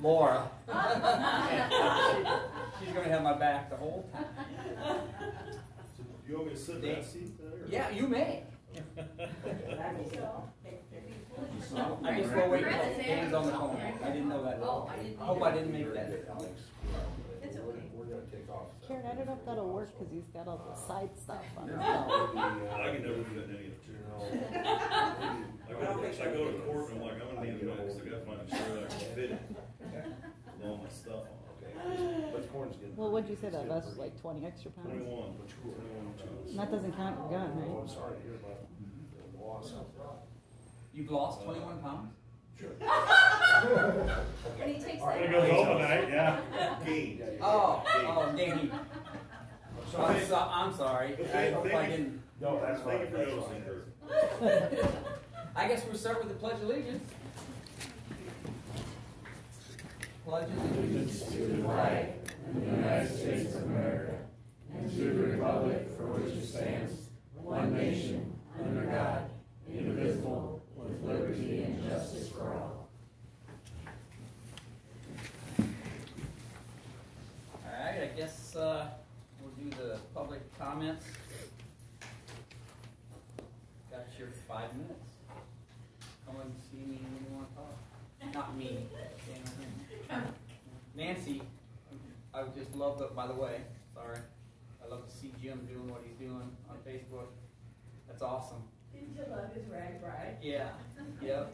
Laura. She's going to have my back the whole time. So you want me to sit in that seat there? Yeah, you may. I just will wait until Dan's on the phone. I didn't know that. Oh, I didn't. Hope I didn't make that. It's okay. We're going to take off. Karen, I don't know if that'll work because he's got all the side stuff on his belt. I I can never fit in any of the chairs. I go to court and I'm like, I'm gonna need a minute because I gotta find a chair that I can fit in with all my stuff on. Well, what'd you say that vest was like 20 extra pounds? 21. And that doesn't count your gun, Oh, right? I'm sorry to hear about the loss of that. You've lost 21 pounds? Sure. And he takes There that. goes overnight, yeah. Gain. Oh, Danny. I'm sorry. I hope I didn't. No, that's Thank you fine. for noticing, Kurt. I guess we'll start with the Pledge of Allegiance. Pledge allegiance To the flag of the United States of America and to the republic for which it stands, one nation, under God, indivisible, with liberty and justice for all. Alright, I guess we'll do the public comments. Got your 5 minutes. Come and see me when you want to talk. Not me. Nancy, I would just love that, by the way, sorry. I love to see Jim doing what he's doing on Facebook. That's awesome. Didn't you love his rag bride? Yeah, yep.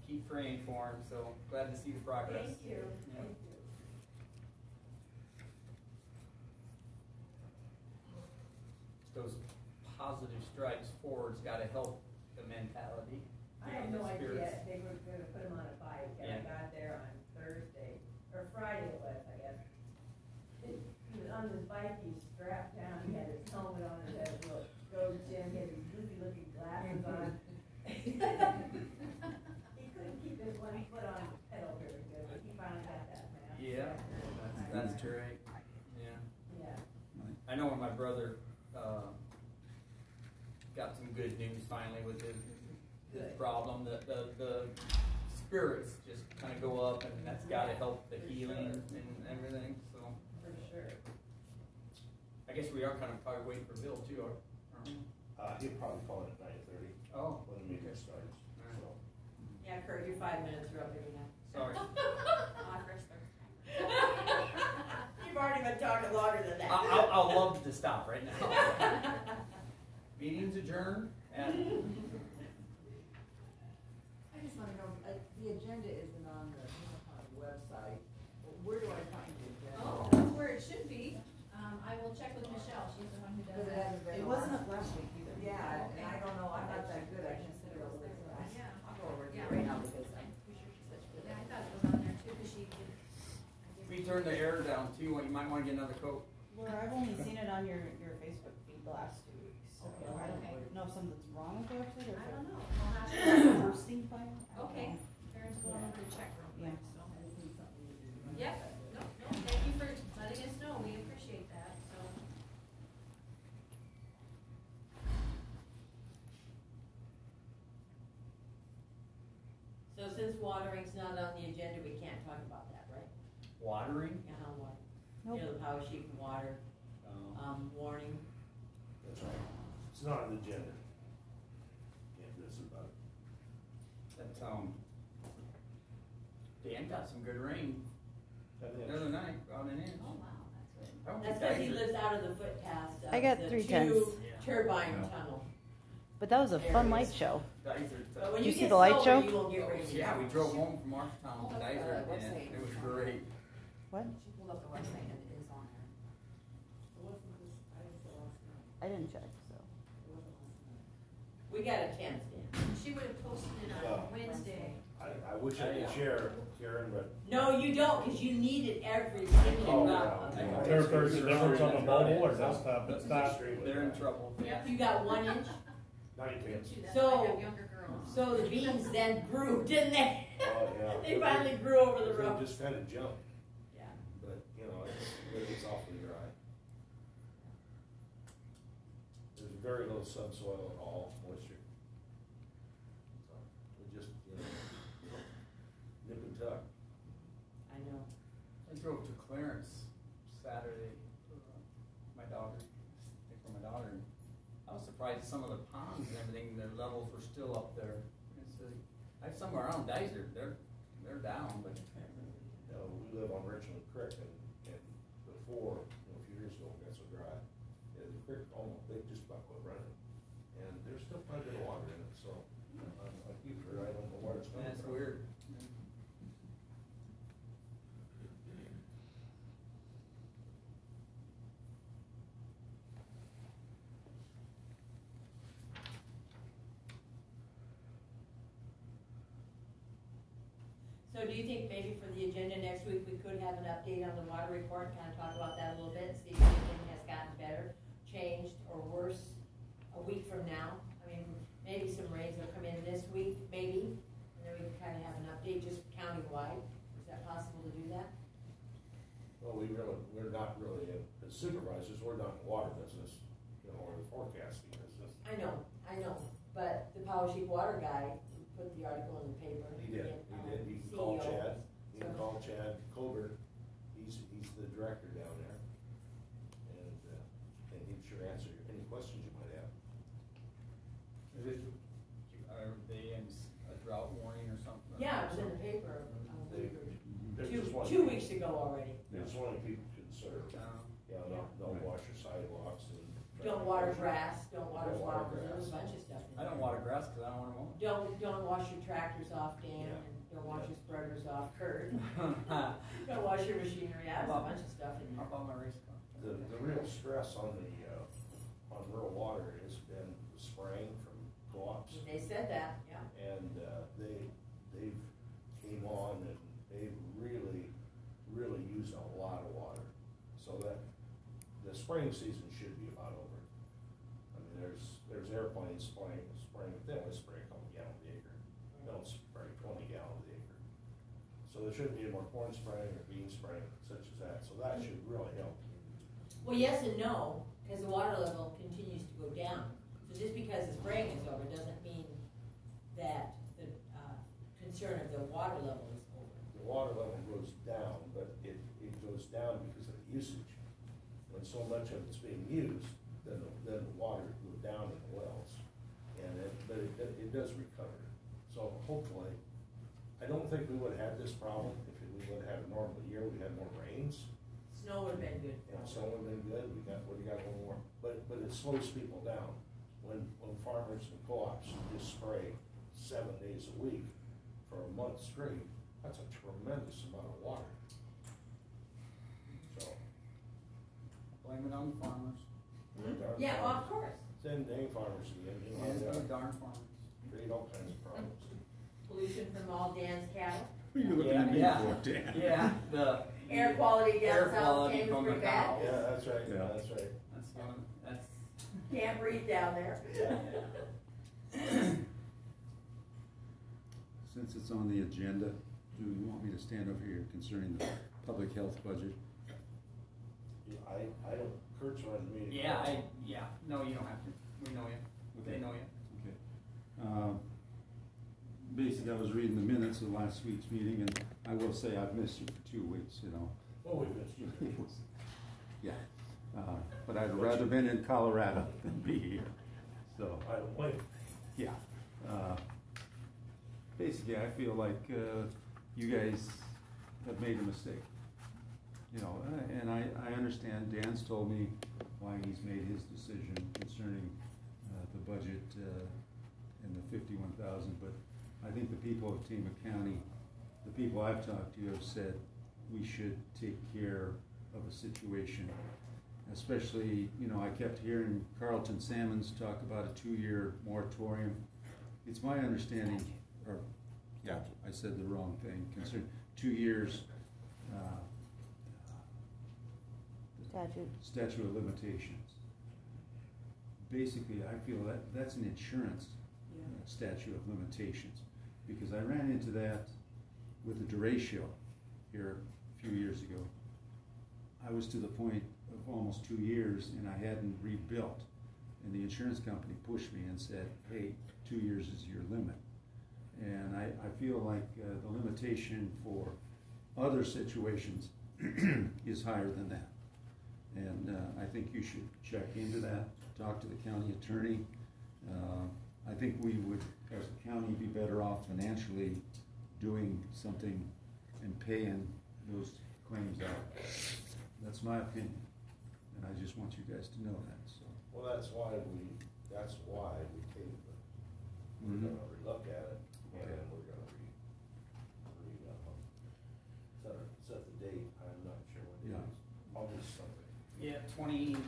Keep praying for him, so glad to see the progress. Thank you. Yep. Thank you. Those positive stripes forward's got to help the mentality. I had no Spirits. idea they were going to put him on a bike, and I got there on Thursday, or Friday it was, I guess. He was on his bike, he's strapped down, he had his helmet on, his head, little gold chin, he had these goofy looking glasses on. He couldn't keep his one foot on the pedal very good, but he finally got that, man. Yeah, that's great. Yeah. Yeah. I know when my brother got some good news finally with his problem, the spirits just kind of go up, and that's got to help the healing and everything. So For sure. I guess we are kind of probably waiting for Bill too, aren't we? He'll probably call it at 9:30 Oh, when the meeting starts. Alright. So. Yeah, Kurt, your 5 minutes are up here now. sorry. You've already been talking longer than that. I'll love to stop right now. Meeting's adjourned. And I just want to know, the agenda isn't on the website. Where do I find the agenda? Oh, that's where it should be. I will check with Michelle, she's the one who does that. It wasn't up last week either. Yeah, and I don't know, I'm not that good, I consider it. Yeah. I'll go over it Yeah. right now because I'm pretty sure she's such good. Yeah, I thought it was on there too, because she did. we turned the air down too, you might want to get another coat. Laura, I've only seen it on your Facebook feed the last 2 weeks. So Okay. I don't know if something's wrong with the website or I if don't know. it's We'll have to- bursting fire. I don't Okay, know. Karen's going over to check real quick, so. I just need something to do. Yep, no, thank you for letting us know, we appreciate that, so. So since watering's not on the agenda, we can't talk about that, right? Watering? Yeah, how water. Nope. You know, the power sheet and water, warning. That's right. It's not on the agenda. Can't do this about it. That's Dan got some good rain the Yeah. other night, about an inch. Oh, wow, that's good. I don't That's think because he Dicer- lives out of the footpath of I got the 3/10. turbine Yeah. tunnel. But that was a fun light Areas. show. Dicer- But when Did you you see get the light solar, show? you won't get rain. Yeah, we drove home from Marshtown Oh, to that's Dicer, the website. and it was great. What? She pulled up the website and it is on there. It wasn't this, I didn't see it last night. I didn't check, so. It wasn't last night. We got a 10 stand. She would have posted it on Wednesday. I wish I could share, Karen, but. No, you don't, because you need it every single Oh, round. yeah. There's a difference on the mobile or desktop, it's not. They're in trouble. Yep. You got 1 inch? 9 kids. Do that. So- I have younger girls. So the beans then grew, didn't they? Oh, yeah. They finally grew over the They road. just kind of jumped, Yeah. but, you know, it's awfully dry. There's very little subsoil at all, moisture. So, we just, nip and tuck. clearance Saturday for my daughter, and I was surprised some of the ponds and everything, the levels were still up there. It's, like somewhere around Dyser, they're down, but. You know, we live on Richland Creek, and before, you know, a few years ago, it got so dry, the creek almost, they just about quit running. And there's still quite a bit of water in it, so, I keep her, I don't know where it's coming from. That's weird. So do you think maybe for the agenda next week, we could have an update on the water report, kind of talk about that a little bit, see if anything has gotten better, changed, or worse a week from now? I mean, maybe some rains will come in this week, maybe, and then we can kind of have an update just county-wide. Is that possible to do that? Well, we're not really, as supervisors, we're not in the water business, you know, or the forecasting business. I know, but the Powashik water guy put the article in the paper. He did. You can call Chad. You can call Chad Colbert. He's the director down there, and he'd sure answer any questions you might have. Are they in a drought warning or something? Yeah, it was in the paper two weeks ago already. There's one people conserve. Yeah, don't wash your sidewalks and. Don't water grass, don't water flowers, there's a bunch of stuff in there. I don't water grass because I don't want to mow it. Don't wash your tractors off, Dan, and don't wash your spreaders off, Kurt. Don't wash your machinery, there's a bunch of stuff in How there. about my race car? The real stress on on rural water has been the spraying from co-ops. They said that, yeah. And they've came on and they've really used a lot of water. So that the spraying season should be about over. I mean, there's airplanes spraying, they only spray a couple gallons a acre. They don't spray 20 gallons a acre. So there shouldn't be any more corn spraying or bean spraying, such as that. So that should really help. Well, yes and no, because the water level continues to go down. So just because the spraying is over doesn't mean that the concern of the water level is over. The water level goes down, but it goes down because of the usage. When so much of it's being used, then the water goes down in the wells, but it does recover. So hopefully, I don't think we would have had this problem if we would have had a normal year. We had more rains. Snow would have been good. And snow would have been good. We got a little more, but it slows people down. When farmers and co-ops just spray 7 days a week for a month straight, that's a tremendous amount of water. So. Blame it on the farmers. Yeah, well, of course. Same dang farmers again, you know, Yeah, they darn farmers. create all kinds of problems. Pollution from all Dan's cattle. What are you looking at me for, Dan? Yeah, the. Air quality down Air south quality came from pretty the bad. cows. Yeah, that's right, Yeah. that's right. That's. Can't breathe down there. Yeah. Since it's on the agenda, do you want me to stand over here concerning the public health budget? I don't, Kurt's running the meeting. No, you don't have to. We know you. They know you. Okay. Basically, I was reading the minutes of last week's meeting, and I will say I've missed you for 2 weeks, you know. Oh, we missed you. Yeah. But I'd rather been in Colorado than be here, so. I don't blame you. Yeah. Basically, I feel like you guys have made a mistake. You know, and I understand Dan's told me why he's made his decision concerning the budget and the 51,000, but I think the people of Tama County, the people I've talked to have said we should take care of a situation. Especially, you know, I kept hearing Carlton Salmons talk about a 2-year moratorium. It's my understanding, or yeah, I said the wrong thing, concerning 2 years statute of limitations. Basically, I feel that that's an insurance statute of limitations, because I ran into that with the derecho here a few years ago. I was to the point of almost 2 years and I hadn't rebuilt, and the insurance company pushed me and said, hey, 2 years is your limit. And I feel like the limitation for other situations is higher than that. And I think you should check into that, talk to the county attorney. I think we would, as a county, be better off financially doing something and paying those claims out. That's my opinion, and I just want you guys to know that, so. Well, that's why we tabled it. We're gonna relook at it, and then we're gonna set the date. I'm not sure what it is. August something. Yeah, 21st.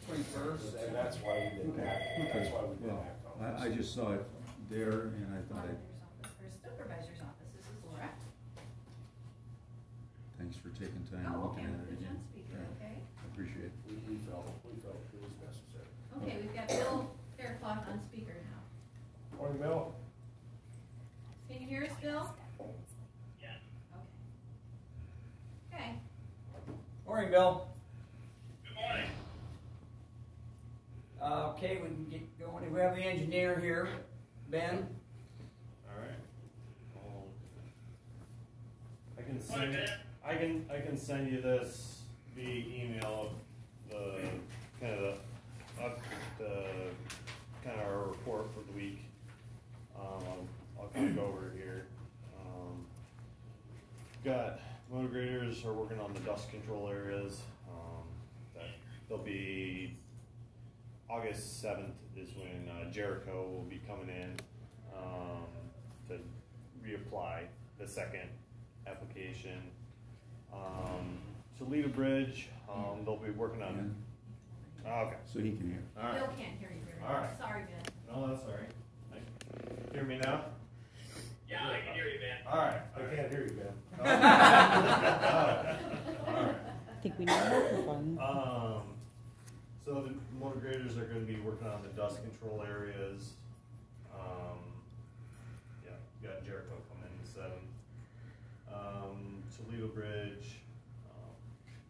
21st. And that's why we didn't act, that's why we didn't act on Well, this. I just saw it there, and I thought Auditor's office, or Supervisor's office, this is Laura. thanks for taking time and Oh, looking okay, at with it the again. John speaker, Yeah, okay. I appreciate it. We felt it was necessary. Okay, we've got Bill Faircloth on speaker now. Morning, Bill. Can you hear us, Bill? Yes. Okay. Okay. Morning, Bill. Good morning. Okay, we can get going. We have the engineer here, Ben. Alright. I can send you this via email, the kind of our report for the week. I'll kind of go over it here. Got motor graders are working on the dust control areas. They'll be August 7th is when Jericho will be coming in to reapply the second application. Toledo Bridge, they'll be working on. Okay. So he can hear. All right. Bill can't hear you very well. All right. Sorry, Ben. No, that's all right. Hear me now? Yeah, I can hear you, Ben. All right. I can't hear you, Ben. All right. I think we need a microphone. So the motor graders are going to be working on the dust control areas. Yeah, we got Jericho coming in the 7th. Toledo Bridge,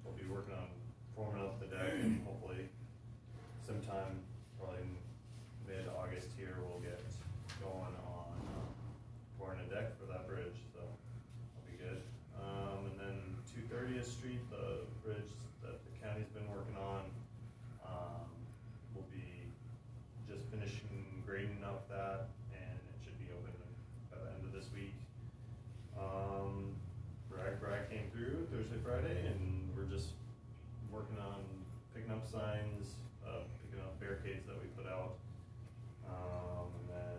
we'll be working on forming up the deck, and hopefully sometime probably mid-August here we'll get going on pouring a deck for that bridge, so that'll be good. And then 230th Street, the bridge that the county's been working on, we'll be just finishing grading up that, and it should be open by the end of this week. Bragg came through Thursday, Friday, and we're just working on picking up signs, picking up barricades that we put out, and then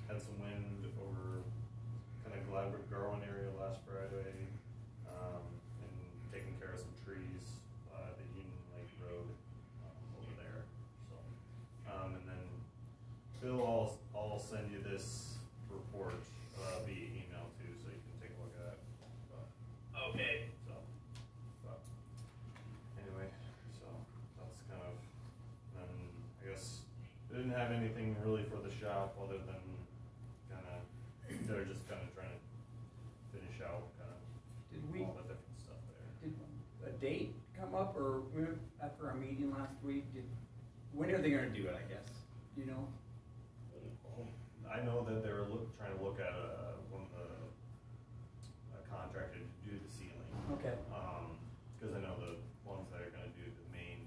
had some wind over kind of Gladbrook Garwin area last Friday, and taking care of some trees the Eden Lake Road over there. So, and then Bill, I'll send you this report via email too, so you can take a look at it. Okay. So, but anyway, so that's kind of. Then I guess we didn't have anything really for the shop other than kind of they're just kind of trying to finish out kind of all the different stuff there. Did a date come up, or after our meeting last week? When are they going to do it? I guess you know. I know that they were trying to look at one of the contractor to do the ceiling. Okay. Because I know the ones that are going to do the main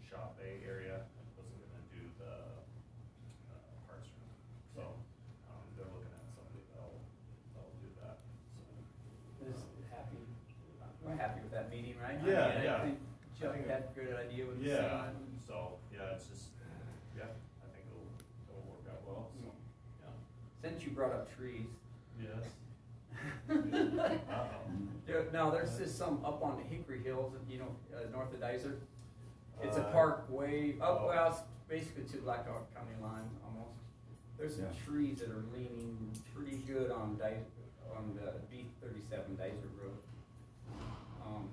shop bay area wasn't going to do the parts room. So they're looking at somebody that'll do that. So. We're happy with that meeting, right? Yeah, I yeah. think Chuck had a good idea with the Yeah. ceiling. So yeah, it's just I think it'll work out well. So yeah. Since you brought up trees. Yes. Now there's just some up on the Hickory Hills, you know, north of Dizer. It's a Uh, park way up, oh. well, it's basically to Black Hawk County line almost. There's some trees that are leaning pretty good on the B37 Dizer Road.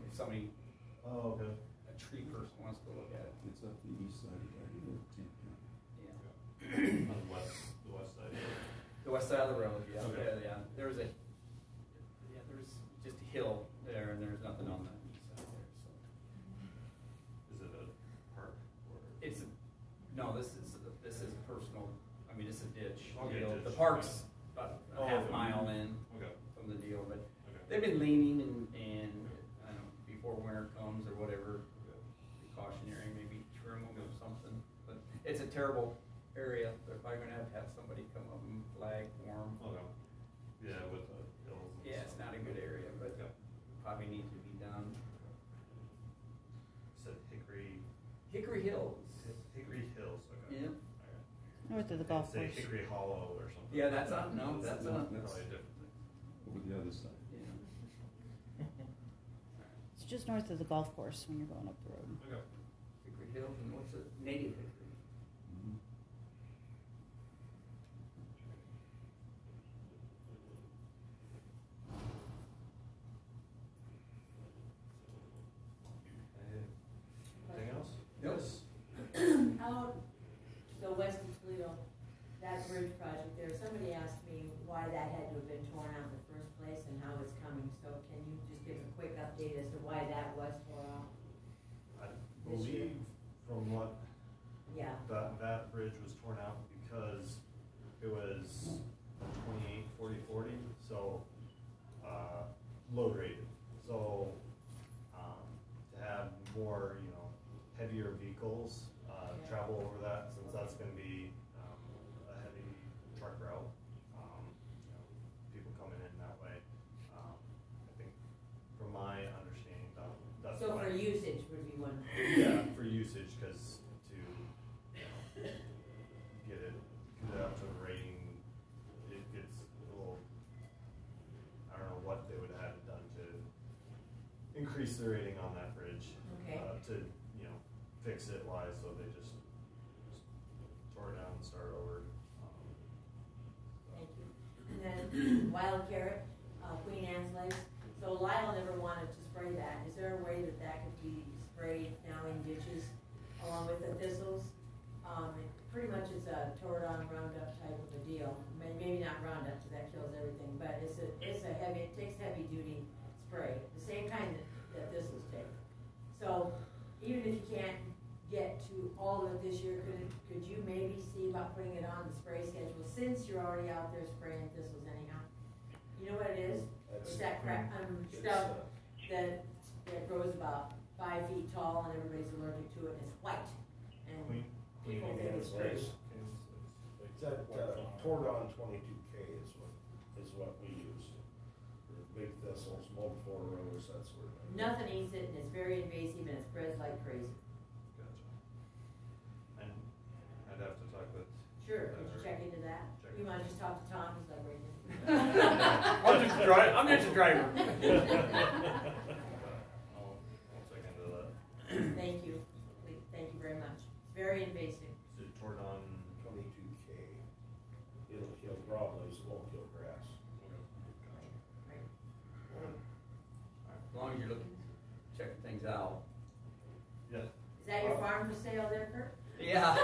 If somebody, Oh, okay. a tree person wants to look at it. It's up the east side of Kent County. Yeah. On the west side. The west side of the road, yeah, Okay. yeah. There's just a hill there, and there's nothing on the east side there, so. Is it a park or? No, this is personal, I mean, it's a ditch. Okay, deal. ditch, The park's about a Oh, half okay. mile in Okay. from the deal, but Okay. they've been leaning and I don't know, before winter comes or whatever, precautionary, maybe trim them or something. But it's a terrible area. They're probably gonna have somebody come up and flag for them. Okay. Yeah, with the hills. And Yeah, it's stuff. not a good area, but probably needs to be done. Said Hickory Hills. Hickory Hills. Okay. Yeah. Okay. North of the golf Say course. Hickory Hollow or something. Yeah, that's on, no, that's on. Probably a different thing. Over the other side. Yeah. It's just north of the golf course when you're going up the road. Okay. Hickory Hills, and what's it, native hickory? Anything else? Yes. Out, so west of Toledo, that bridge project there, somebody asked me why that had to have been torn out in the first place and how it's coming, so can you just give a quick update as to why that was torn out? I believe from what Yeah, that bridge was torn out because it was 28, 40, 40, so, load rated. So, to have more, heavier vehicles, travel over that, since that's gonna be, a heavy truck route, people coming in that way. I think, from my understanding, that's so why. for usage would be one. Yeah, for usage, cause to, get it up to rating, it gets a little, I don't know what they would have done to increase the rating on that bridge. Okay. To, fix it wise, so they just tore it down and start over. Thank you. And then wild carrot, Queen Anne's Lace. So Lyle never wanted to spray that. Is there a way that that could be sprayed now in ditches along with the thistles? Pretty much it's a tore-down Roundup type of a deal. Maybe not Roundup, because that kills everything, but it's a heavy, it takes heavy duty spray, the same kind that thistles take. So even if you can't get to all of it this year, could you maybe see about putting it on the spray schedule, since you're already out there spraying thistles anyhow? You know what it is? It's that crap, stuff that grows about 5 feet tall and everybody's allergic to it, and it's white. And people think it's great. It's that, tore down 22K is what we use. The big thistles, multiple rows, that sort of thing. Nothing eats it, and it's very invasive, and it spreads like crazy. Gotcha. And I'd have to talk with. Sure, could you check into that? Check You it. might just talk to Tom, he's like right here. I'm just a driver. I'll check into that. Thank you, thank you very much. It's very invasive. Is it tore down? 22K. It'll kill broadleaves, it won't kill grass. Right. As long as you're looking, checking things out. Yeah. Is that your farm for sale there, Kurt? Yeah.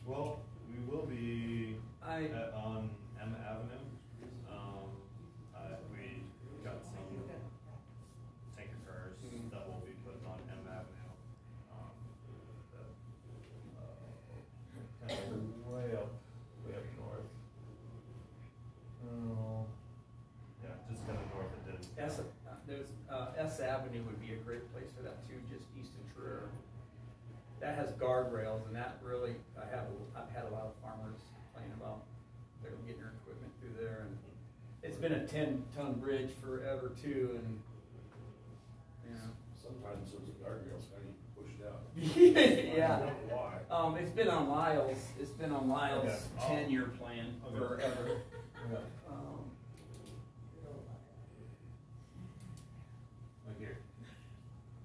Well, we will be I, on M Avenue. We got some tanker cars that will be put on M Avenue. Kind of way up north. Oh. Yeah, just kind of north of Denton. S Avenue would be a great place for that too, just east of Trier. That has guardrails, and that really, I've had a lot of farmers complain about they're getting their equipment through there, and it's been a 10-ton bridge forever too, and Sometimes those guardrails, how do you push it out? yeah. I don't know why. It's been on Lyle's Okay. 10-year plan Okay. forever. Like here.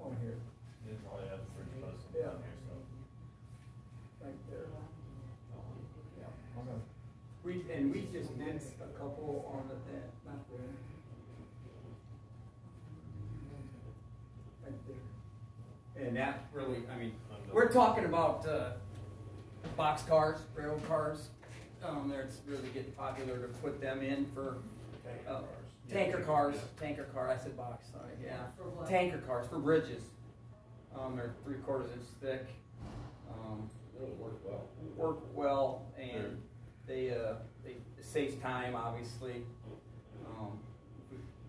Oh, here, You probably have the fridge bus Yeah. down here, so. right there. Yeah. Okay. We just did a couple on not there. Right there. And that really, we're talking about box cars, railroad cars. It's really getting popular to put them in for tanker cars. I said box, sorry, yeah. For what? Tanker cars, for bridges. They're 3/4 inch thick. It'll work well. Work well, and they saves time, obviously.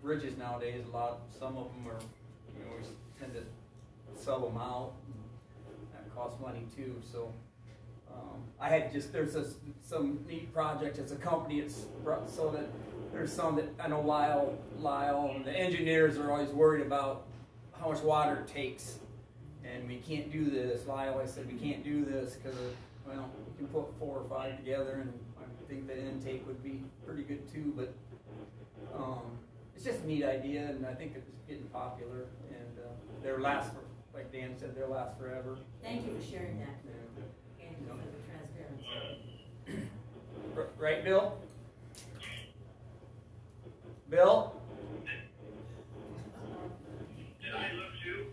bridges nowadays, some of them are, you know, we tend to sell them out. That costs money too, so. I had there's some neat project as a company, it's so that there's some that, I know Lyle, and the engineers are always worried about how much water it takes. And we can't do this. Lyle, I said, we can't do this because, well, we can put 4 or 5 together, and I think the intake would be pretty good too, but it's just a neat idea, and I think it's getting popular, and they'll last, like Dan said, they'll last forever. Thank you for sharing that. Yeah. And for the transparency. Right, Bill? Bill? Did I lose you?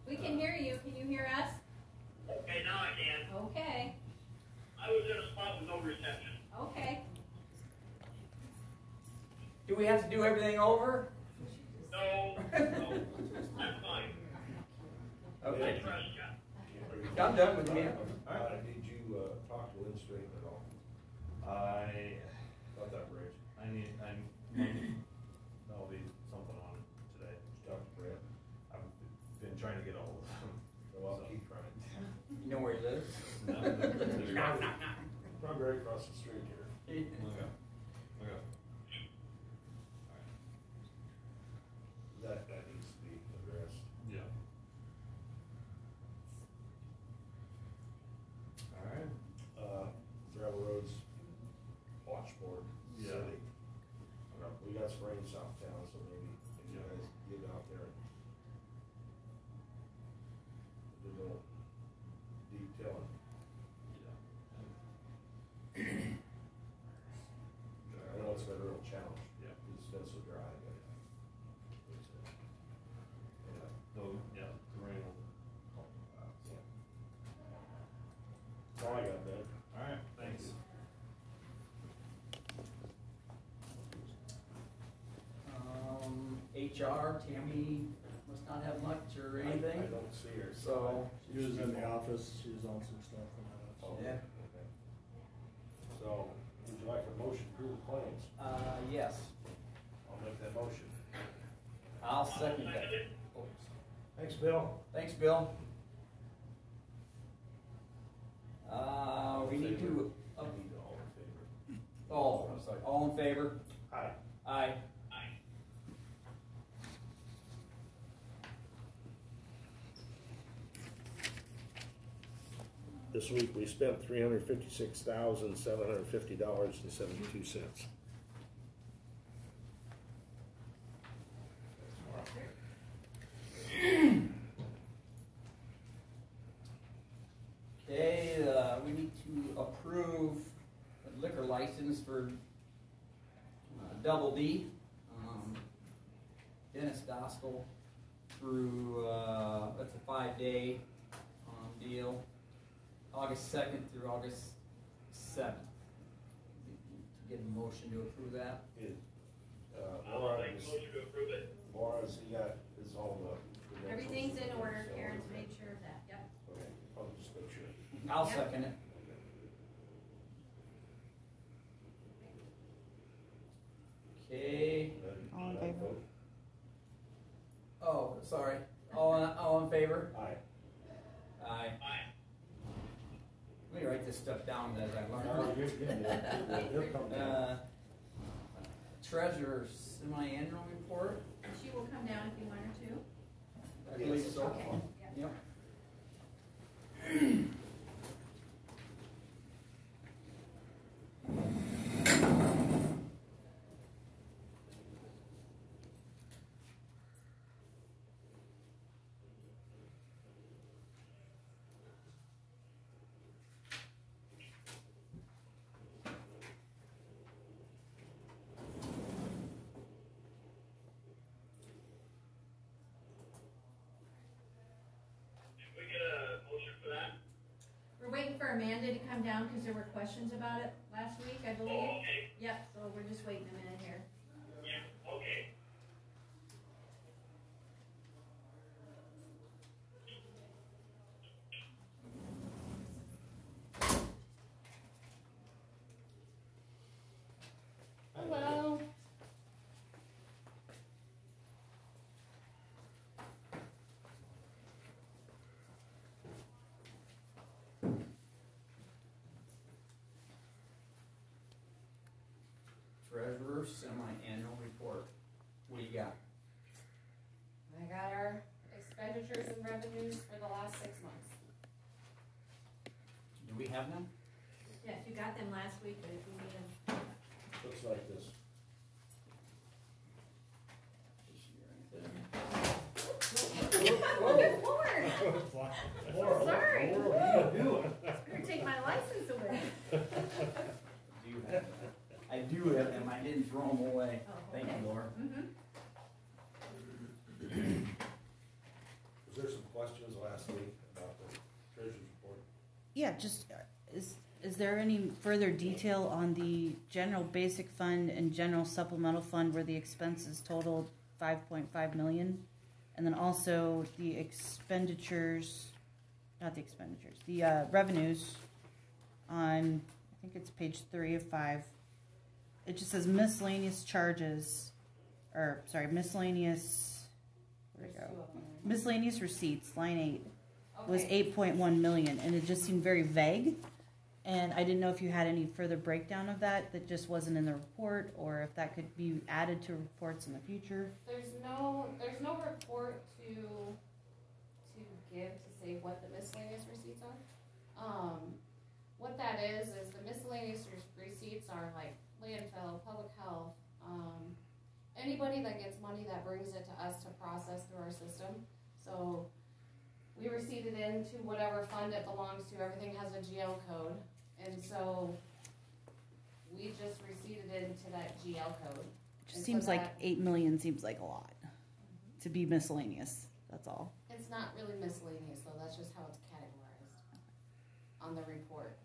We can hear you. Can you hear us? Okay, now I can. Okay. I was in a spot with no reception. Okay. Do we have to do everything over? No, I'm fine. Okay. I trust you. I'm done with me. Did you talk to Lynn Straight at all about that bridge? That'll be something on today. Talk to Brad? I've been trying to get a hold of him. Well, I'll keep trying. You know where he lives? I'm right across the street here. Okay. That needs to be addressed. Yeah. Alright. Gravel roads, washboard, Yeah. city. We got some rain south town, so maybe you guys get out there and do a little detailing. I know it's been a real challenge. Yeah. It's been so dry, but it's, The rain will help with that. yeah. That's all I got, Ben. Alright, thanks. HR, Tammy must not have much or anything. I don't see her. So, She was in the office, she was on some stuff and that. Oh, yeah. okay. So, would you like a motion to approve the claims? Yes, I'll make that motion. I'll second that. Oh, Thanks, Bill. thanks, Bill. We need to, I need all in favor. oh, I'm sorry, all in favor? Aye. Aye. This week we spent $356,750.72. Okay, we need to approve a liquor license for Double D, Dennis Gospel, through, that's a 5-day deal, August 2nd through August 7th. Get a motion to approve that. I'll make a motion to approve it. Laura's, he got his all the credentials. Everything's in order. So, Karen's okay. made sure of that. Yep. Okay, I'll just make sure. I'll Yep. second it. Okay, All in favor? oh, sorry, all in favor? Aye. Aye. Aye. Let me write this stuff down as I No, learn. you're good. He'll come down. Treasurer's semi-annual report, She will come down if you want her to. I believe so. Okay. Yep. Yep. Did we get a motion for that? We're waiting for Amanda to come down because there were questions about it last week, I believe. Oh, okay. Yep, so we're just waiting a minute here. Yeah, okay. Hello. first semi-annual report. What do you got? I got our expenditures and revenues for the last 6 months. Do we have them? Yes, you got them last week, but if you need them. Looks like this. Good Lord. Sorry. What are you doing? You're gonna take my license away. Do you have them? I do have them, I didn't throw them away. Oh, Thank okay. you, Laura. Was there some questions last week about the treasurer's report? Yeah, just, is there any further detail on the general basic fund and general supplemental fund where the expenses totaled 5.5 million? And then also the expenditures, not the expenditures, the revenues on, I think it's page 3 of 5. It just says miscellaneous charges, or sorry, miscellaneous, where'd it go? Miscellaneous receipts, line 8, was 8.1 million, and it just seemed very vague. And I didn't know if you had any further breakdown of that just wasn't in the report, or if that could be added to reports in the future. There's no report to give to say what the miscellaneous receipts are. What that is the miscellaneous receipts are like landfill, public health, anybody that gets money that brings it to us to process through our system. So we receipt it into whatever fund it belongs to. Everything has a GL code. And so we just receipted it into that GL code. It seems like 8 million seems like a lot to be miscellaneous. That's all. It's not really miscellaneous though. That's just how it's categorized on the report.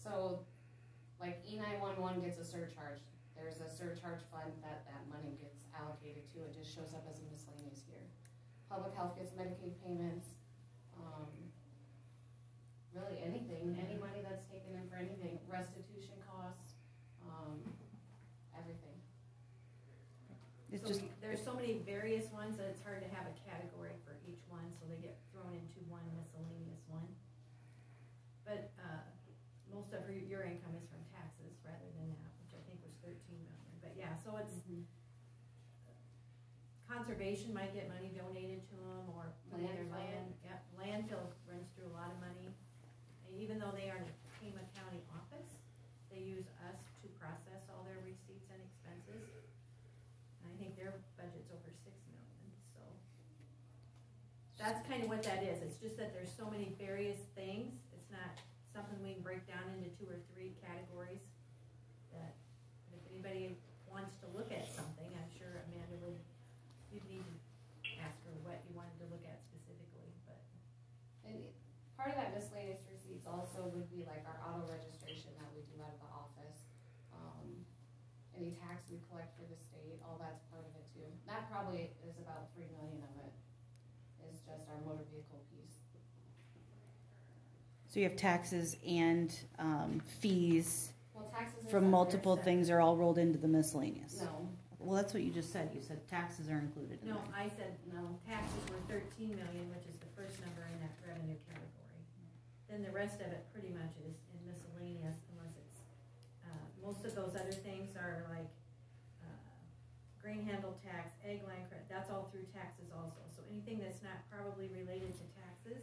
So like E911 gets a surcharge. There's a surcharge fund that money gets allocated to. It just shows up as a miscellaneous here. Public health gets Medicaid payments. Really anything, any money that's taken in for anything, restitution costs, everything. It's So just there's so many various ones that it's hard to have a category for each one, so they get thrown into one miscellaneous one. But most of your income is from taxes rather than that, which I think was 13 million. But yeah, so it's conservation might get money donated to them, or their land. Yep, landfill runs through a lot of money. Even though they are in a Tama County office, they use us to process all their receipts and expenses. And I think their budget's over 6 million, so. That's kind of what that is. It's just that there's so many various things. It's not something we can break down into 2 or 3 categories. That if anybody wants to look at something, I'm sure Amanda would, you'd need to ask her what you wanted to look at specifically, but. And part of that miscellaneous receipts also would be like our auto registration that we do out of the office. Any tax we collect for the state, all that's part of it too. That probably is about 3 million of it, is just our motor vehicle piece. so you have taxes and fees Well, taxes are from separate. multiple things are all rolled into the miscellaneous. No, Well, that's what you just said. You said taxes are included in No, there. I said, no, taxes were 13 million, which is the first number in that revenue category. Then the rest of it pretty much is in miscellaneous, unless it's, most of those other things are like, grain handle tax, egg line credit, that's all through taxes also. So anything that's not probably related to taxes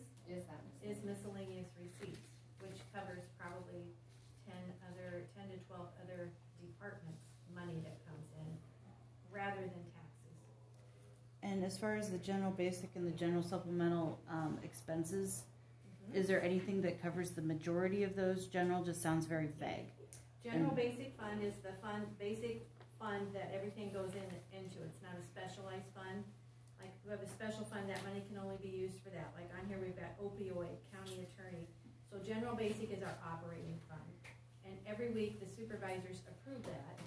is miscellaneous receipts, which covers probably 10 to 12 other departments' money that comes in, rather than taxes. And as far as the general basic and the general supplemental expenses, is there anything that covers the majority of those? General just sounds very vague. General basic fund is the basic fund that everything goes into. It's not a specialized fund. Like, we have a special fund, that money can only be used for that. Like on here, we've got opioid, county attorney. So general basic is our operating fund. And every week, the supervisors approve that.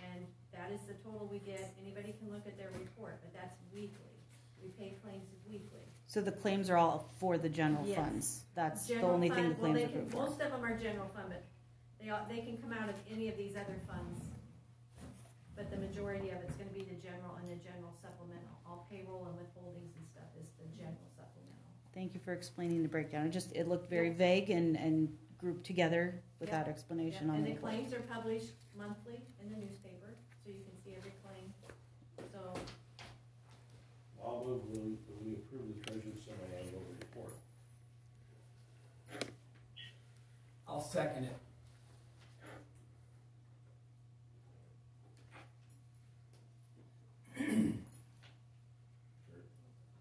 And that is the total we get. Anybody can look at their report, but that's weekly. We pay claims weekly. So the claims are all for the general Yes. funds. That's the General only thing the fund, well, claims they are can, approved for. most of them are general fund, but they can come out of any of these other funds. But the majority of it's gonna be the general and the general supplemental. All payroll and withholdings and stuff is the general supplemental. Thank you for explaining the breakdown. It looked very vague and grouped together without explanation on And the the report. claims are published monthly in the newspaper, so second it.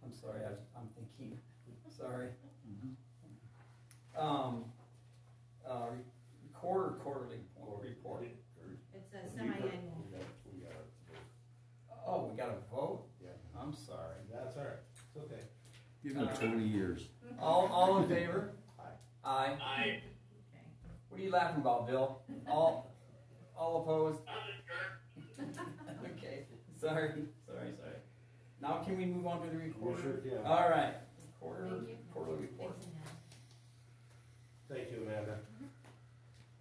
I'm sorry, I'm thinking, sorry. Quarterly report. It's a semi-annual. We got it. Oh, we got a vote? Yeah. I'm sorry. That's all right, it's okay. Give it 20 years. All in favor? Aye. Aye. Aye. Okay. What are you laughing about, Bill? All opposed? Okay, sorry. Now can we move on to the report? We sure can. All right, Thank you. quarterly report. Thanks, Amanda. Thank you, Amanda.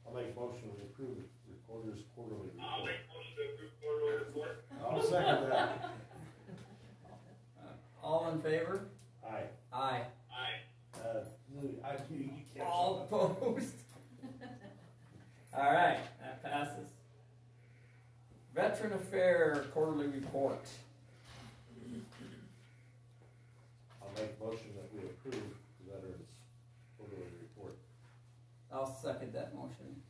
I'll make a motion to approve the recorder's quarterly I'll report. make a motion to approve quarterly report. I'll second that. All in favor? Aye. Aye. Aye. You can't. All opposed? All right, that passes. Veteran Affair quarterly report. I'll make a motion that we approve the veterans quarterly report. I'll second that motion.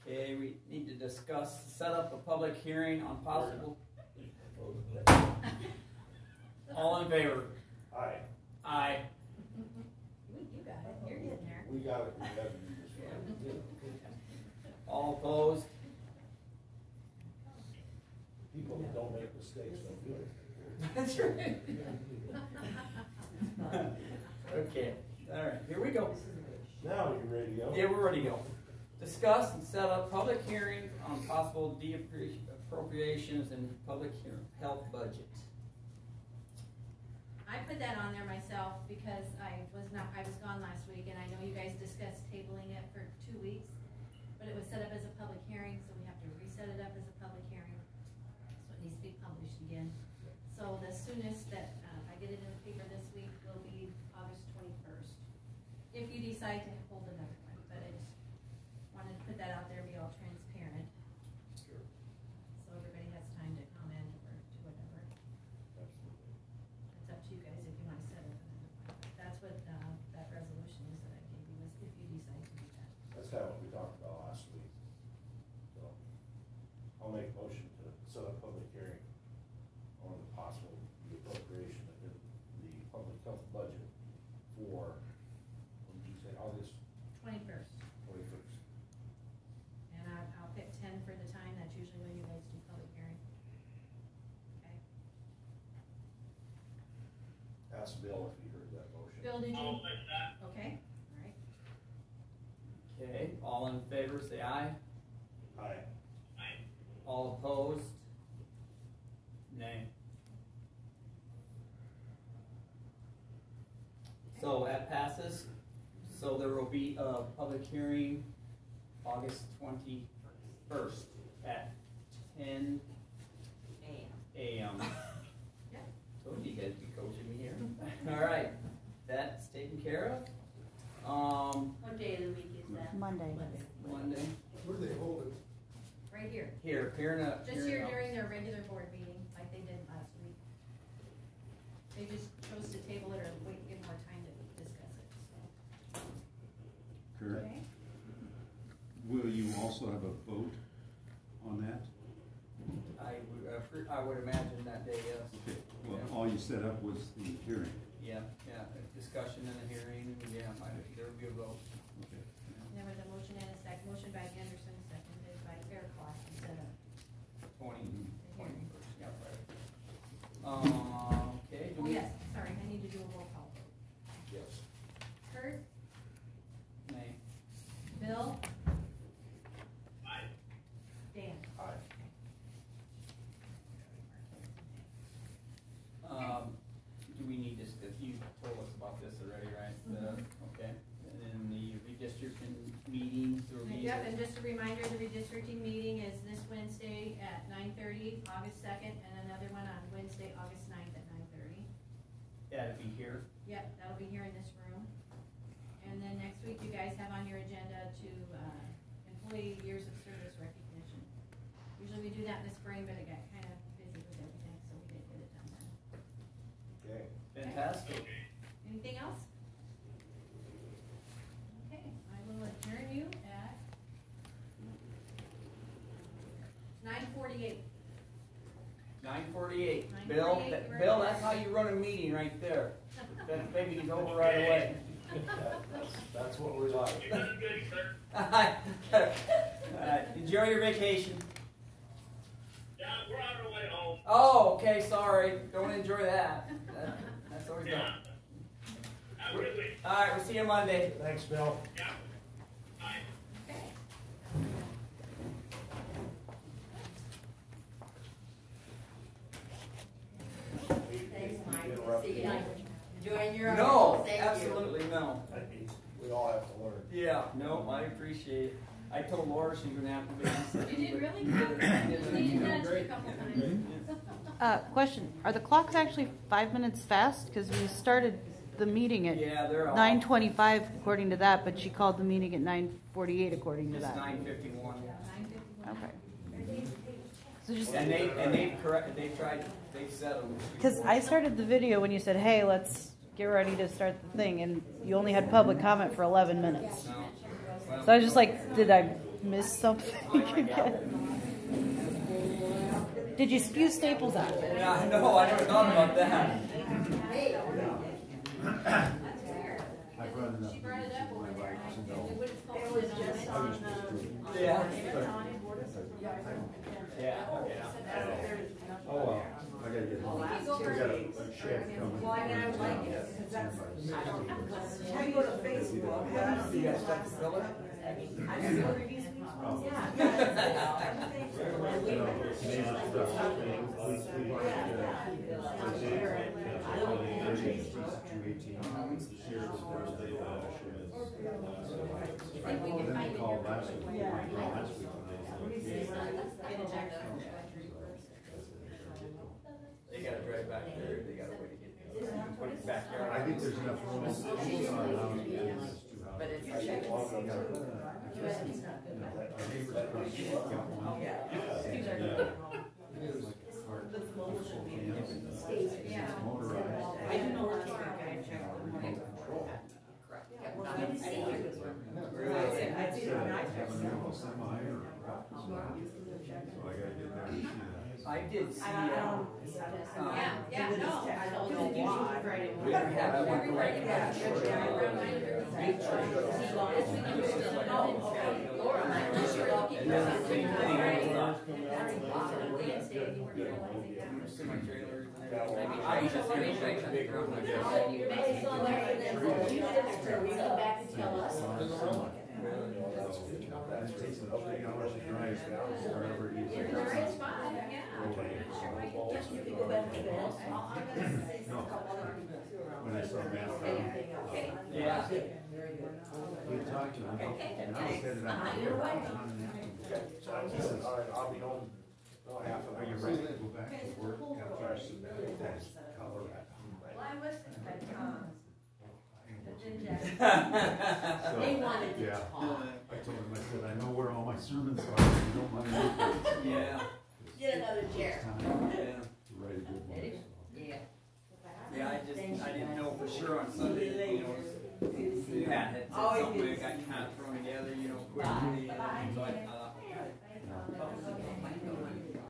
Okay, we need to discuss, set up a public hearing on possible. All in favor? Aye. Aye. You got it, you're getting there. We got it, we got to do this right. All opposed? People that don't make mistakes don't do it. That's right. Okay, all right, here we go. Now you ready to go? Yeah, we're ready to go. Discuss and set up public hearings on possible de-appropriations and public health budget. I put that on there myself because I was gone last week, and I know you guys discussed tabling it for 2 weeks, but it was set up as a public hearing, so we have to reset it up as a public hearing. So it needs to be published again. So the soonest that I get it in the paper this week will be August 21st. If you decide to hold another one, but I just wanted to put that out there, be all transparent. Sure. So everybody has time to comment or do whatever. Absolutely. It's up to you guys if you want to set up another one. That's what that resolution is that I gave you, was if you decide to do that. That's kind of what we talked about last week. So, I'll make a motion to set up a public hearing on the possible appropriation of the public health budget for, what did you say, August 21st. 21st? And I'll pick 10 for the time. That's usually when you guys do public hearing. Okay. Ask Bill if he heard that motion. Bill, did I'll you? second that. Okay, all right. Okay, all in favor, say aye. Aye. Aye. All opposed? Nay. So that passes. So there will be a public hearing August 21st at 10 a.m. Yeah. Told you guys be coaching me here. All right, that's taken care of. What day of the week is that? Monday. Monday. Where do they hold it? Right here. Here in a. Just here during their regular board meeting, like they did last week. They just chose to table it or wait, give more time to discuss it, so. Kurt, Okay. will you also have a vote on that? I would imagine that day, yes. Okay, well, Yeah. all you set up was the hearing. Yeah, a discussion and a hearing, yeah, there would be a vote. Okay. There was a motion and a second, motion by Anderson, seconded by Fairclough, to set up 20. the hearing. Yeah, right. Okay. do Oh, we- yes, sorry, I need to do a roll call vote. Yes. Kurt, Nay. Bill, Aye. Dan. Aye. Do we need this, because you told us about this already, right? Okay, and then the redistricting meetings will be. Yep, and just a reminder, the redistricting meeting is this Wednesday at 9:30, August 2nd, and another one on Wednesday, August 9th at 9:30. Yeah, to be here. Yep, that'll be here in this room. And then next week, you guys have on your agenda to, employee years of service recognition. Usually we do that in the spring, but it got kind of busy with everything, so we didn't get it done then. Okay. Fantastic. Anything else? 9:48. 9:48. 9:48, Bill, you're Bill, right. that's how you run a meeting right there. That baby's over right away. That's what we like. You're doing good, sir. Enjoy your vacation. Yeah, we're on our way home. Oh, okay, sorry. Don't enjoy that. That's always Yeah. done. Have a good week. All right, we'll see you Monday. Thanks, Bill. Yeah. Bye. Thanks, Mike. See you. Enjoying your. No, Thank you. absolutely no. We all have to learn. Yeah, no, I appreciate it. I told Laura she was gonna have to babysit. You did really good. You needed that a couple times. Question, are the clocks actually 5 minutes fast? Because we started the meeting at Yeah, they're all. 9:25 according to that, but she called the meeting at 9:48 according to It's that. 9:51. Okay. So just, And they've set them. because I started the video when you said, hey, let's get ready to start the thing, and you only had public comment for 11 minutes. No. Well, So I was just like, did I miss something again? Did you spew staples out? yeah, no, I never thought about that. I've run enough She brought it up over there, and I to knew know. what it's called. Yeah. Yeah. Oh, well, I gotta get home. We go We over. got a shed coming. Well, I mean, I would like it, because that's, I go to Facebook, You got stuff to fill it? I just go reviews. Yeah. Then they called last week. They gotta drive back there, they got a way to get put it back there. I think there's enough room. But it's. I do know we're talking, I checked the money. I see it on iPad. So I gotta get there and see that. I did see, Yeah, no. I don't know why. we have that one right semi-trailers and everything. I used to see things bigger on my Back and tell us. It takes about 3 hours to drive down wherever it is. It's fine, yeah. You can go back to bed. No. When I saw Matt, Yeah. we talked to him, and I was headed out. You're welcome. He says, all right, I'll be home. Half an Are you hour. ready to go back to work after I submitted that Colorado? Well, I was thinking about Tom's. So, They wanted to yeah. talk. I told him, I said, I know where all my sermons are, you don't mind me. Yeah. Get another chair. It's time Yeah. to write a good one. Yeah. Yeah, I didn't know for sure on Sunday, you know, Pat had said something that got kind of thrown together, you know, quickly.